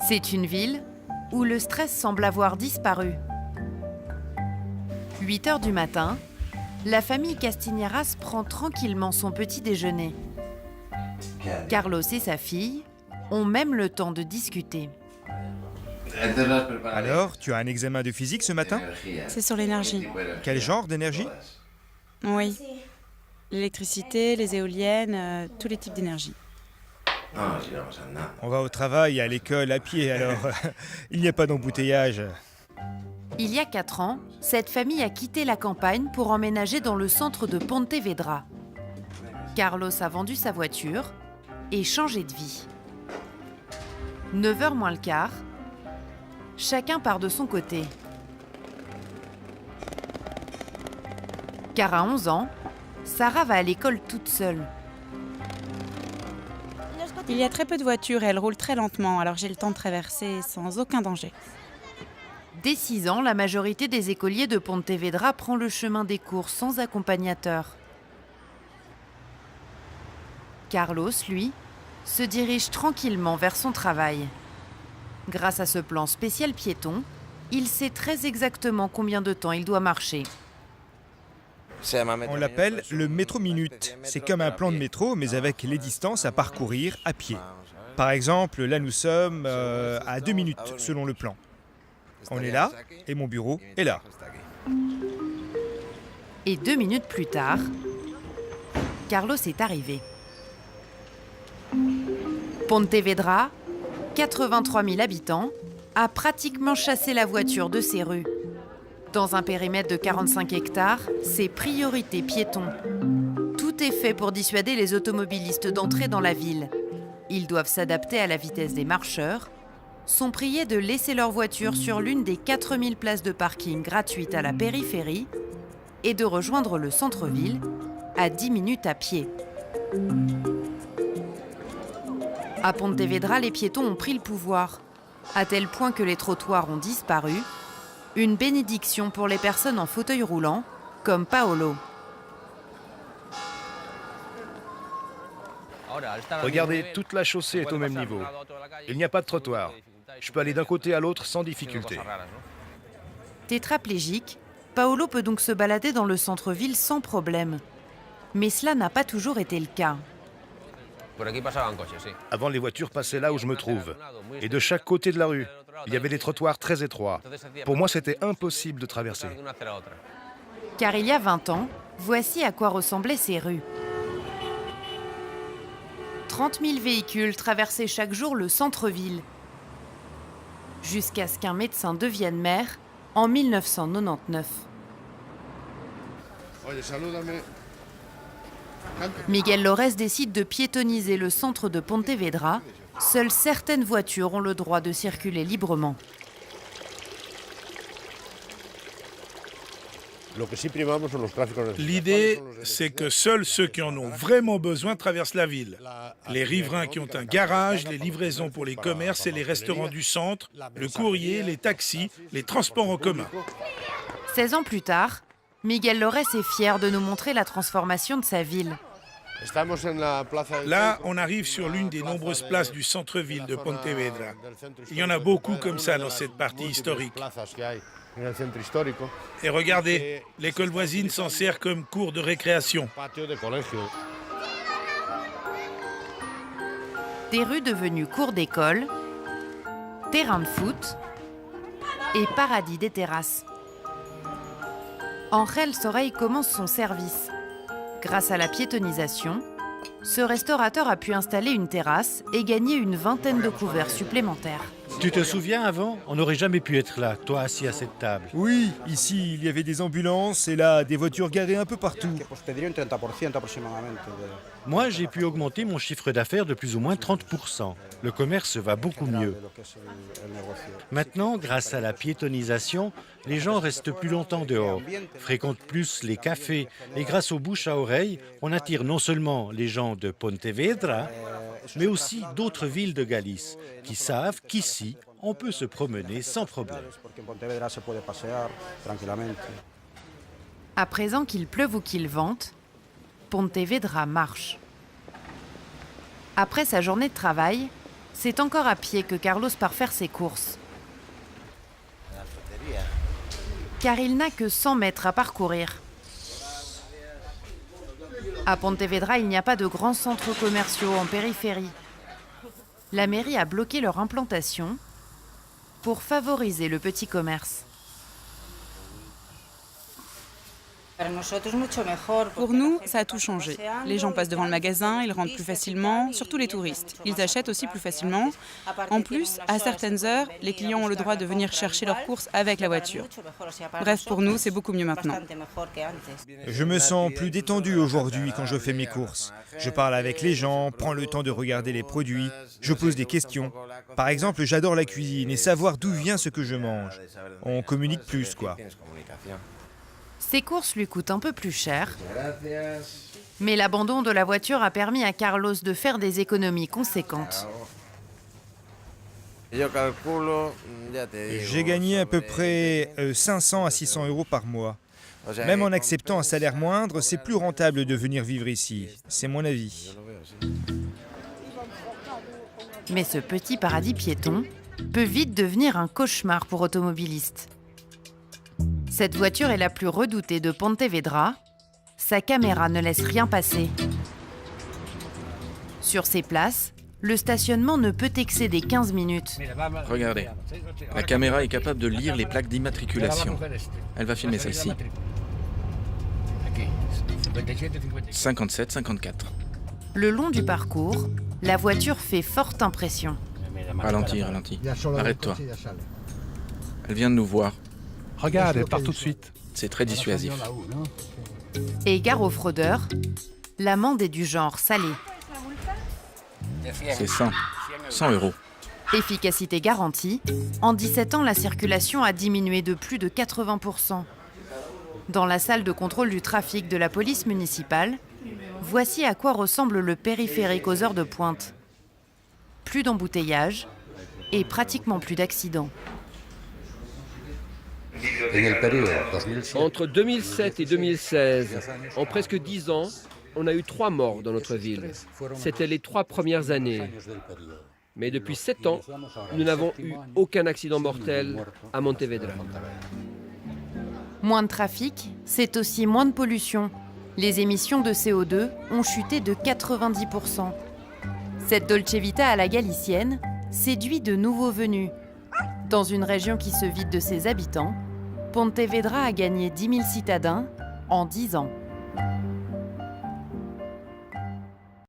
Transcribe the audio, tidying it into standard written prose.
C'est une ville où le stress semble avoir disparu. 8 heures du matin, la famille Castiñeras prend tranquillement son petit déjeuner. Carlos et sa fille ont même le temps de discuter. Alors, tu as un examen de physique ce matin? C'est sur l'énergie. Quel genre d'énergie? Oui. L'électricité, les éoliennes, tous les types d'énergie. On va au travail, à l'école, à pied, alors il n'y a pas d'embouteillage. Il y a 4 ans, cette famille a quitté la campagne pour emménager dans le centre de Pontevedra. Carlos a vendu sa voiture et changé de vie. 9h moins le quart, chacun part de son côté. Car à 11 ans, Sarah va à l'école toute seule. Il y a très peu de voitures et elles roulent très lentement, alors j'ai le temps de traverser sans aucun danger. Dès 6 ans, la majorité des écoliers de Pontevedra prend le chemin des cours sans accompagnateur. Carlos, lui, se dirige tranquillement vers son travail. Grâce à ce plan spécial piéton, il sait très exactement combien de temps il doit marcher. On l'appelle le métro minute. C'est comme un plan de métro, mais avec les distances à parcourir à pied. Par exemple, là nous sommes à 2 minutes selon le plan. On est là et mon bureau est là. Et 2 minutes plus tard, Carlos est arrivé. Pontevedra, 83 000 habitants, a pratiquement chassé la voiture de ses rues. Dans un périmètre de 45 hectares, c'est priorité piéton. Tout est fait pour dissuader les automobilistes d'entrer dans la ville. Ils doivent s'adapter à la vitesse des marcheurs, sont priés de laisser leur voiture sur l'une des 4000 places de parking gratuites à la périphérie et de rejoindre le centre-ville à 10 minutes à pied. À Pontevedra, les piétons ont pris le pouvoir, à tel point que les trottoirs ont disparu. Une bénédiction pour les personnes en fauteuil roulant, comme Paolo. Regardez, toute la chaussée est au même niveau. Il n'y a pas de trottoir. Je peux aller d'un côté à l'autre sans difficulté. Tétraplégique, Paolo peut donc se balader dans le centre-ville sans problème. Mais cela n'a pas toujours été le cas. Avant, les voitures passaient là où je me trouve. Et de chaque côté de la rue, il y avait des trottoirs très étroits. Pour moi, c'était impossible de traverser. Car il y a 20 ans, voici à quoi ressemblaient ces rues. 30 000 véhicules traversaient chaque jour le centre-ville. Jusqu'à ce qu'un médecin devienne maire en 1999. Miguel Lores décide de piétoniser le centre de Pontevedra. Seules certaines voitures ont le droit de circuler librement. L'idée, c'est que seuls ceux qui en ont vraiment besoin traversent la ville. Les riverains qui ont un garage, les livraisons pour les commerces et les restaurants du centre, le courrier, les taxis, les transports en commun. 16 ans plus tard, Miguel Lores est fier de nous montrer la transformation de sa ville. Là, on arrive sur l'une des nombreuses places du centre-ville de Pontevedra. Il y en a beaucoup comme ça dans cette partie historique. Et regardez, l'école voisine s'en sert comme cours de récréation. Des rues devenues cours d'école, terrain de foot et paradis des terrasses. Angel Soreille commence son service. Grâce à la piétonisation, ce restaurateur a pu installer une terrasse et gagner une vingtaine de couverts supplémentaires. Tu te souviens avant? On n'aurait jamais pu être là, toi assis à cette table. Oui, ici il y avait des ambulances et là des voitures garées un peu partout. Moi, j'ai pu augmenter mon chiffre d'affaires de plus ou moins 30%. Le commerce va beaucoup mieux. Maintenant, grâce à la piétonisation, les gens restent plus longtemps dehors, fréquentent plus les cafés et grâce aux bouches à oreille, on attire non seulement les gens de Pontevedra, mais aussi d'autres villes de Galice qui savent qu'ici, on peut se promener sans problème. À présent qu'il pleuve ou qu'il vente, Pontevedra marche. Après sa journée de travail, C'est encore à pied que Carlos part faire ses courses. Car il n'a que 100 mètres à parcourir. À Pontevedra, il n'y a pas de grands centres commerciaux en périphérie. La mairie a bloqué leur implantation pour favoriser le petit commerce. Pour nous, ça a tout changé. Les gens passent devant le magasin, ils rentrent plus facilement, surtout les touristes. Ils achètent aussi plus facilement. En plus, à certaines heures, les clients ont le droit de venir chercher leurs courses avec la voiture. Bref, pour nous, c'est beaucoup mieux maintenant. Je me sens plus détendu aujourd'hui quand je fais mes courses. Je parle avec les gens, prends le temps de regarder les produits, je pose des questions. Par exemple, j'adore la cuisine et savoir d'où vient ce que je mange. On communique plus, quoi. Ces courses lui coûtent un peu plus cher, mais l'abandon de la voiture a permis à Carlos de faire des économies conséquentes. J'ai gagné à peu près 500 à 600 euros par mois. Même en acceptant un salaire moindre, c'est plus rentable de venir vivre ici. C'est mon avis. Mais ce petit paradis piéton peut vite devenir un cauchemar pour automobilistes. Cette voiture est la plus redoutée de Pontevedra. Sa caméra ne laisse rien passer. Sur ces places, le stationnement ne peut excéder 15 minutes. Regardez, la caméra est capable de lire les plaques d'immatriculation. Elle va filmer celle-ci. 57-54. Le long du parcours, la voiture fait forte impression. Ralentis, ralentis. Arrête-toi. Elle vient de nous voir. Regarde, elle part tout de suite. C'est très dissuasif. Et gare aux fraudeurs, l'amende est du genre salé. C'est 100. 100 euros. Efficacité garantie, en 17 ans, la circulation a diminué de plus de 80%. Dans la salle de contrôle du trafic de la police municipale, voici à quoi ressemble le périphérique aux heures de pointe. Plus d'embouteillage et pratiquement plus d'accidents. Entre 2007 et 2016, en presque 10 ans, on a eu 3 morts dans notre ville. C'était les 3 premières années. Mais depuis 7 ans, nous n'avons eu aucun accident mortel à Pontevedra. Moins de trafic, c'est aussi moins de pollution. Les émissions de CO2 ont chuté de 90%. Cette Dolce Vita à la galicienne séduit de nouveaux venus. Dans une région qui se vide de ses habitants, Pontevedra a gagné 10 000 citadins en 10 ans.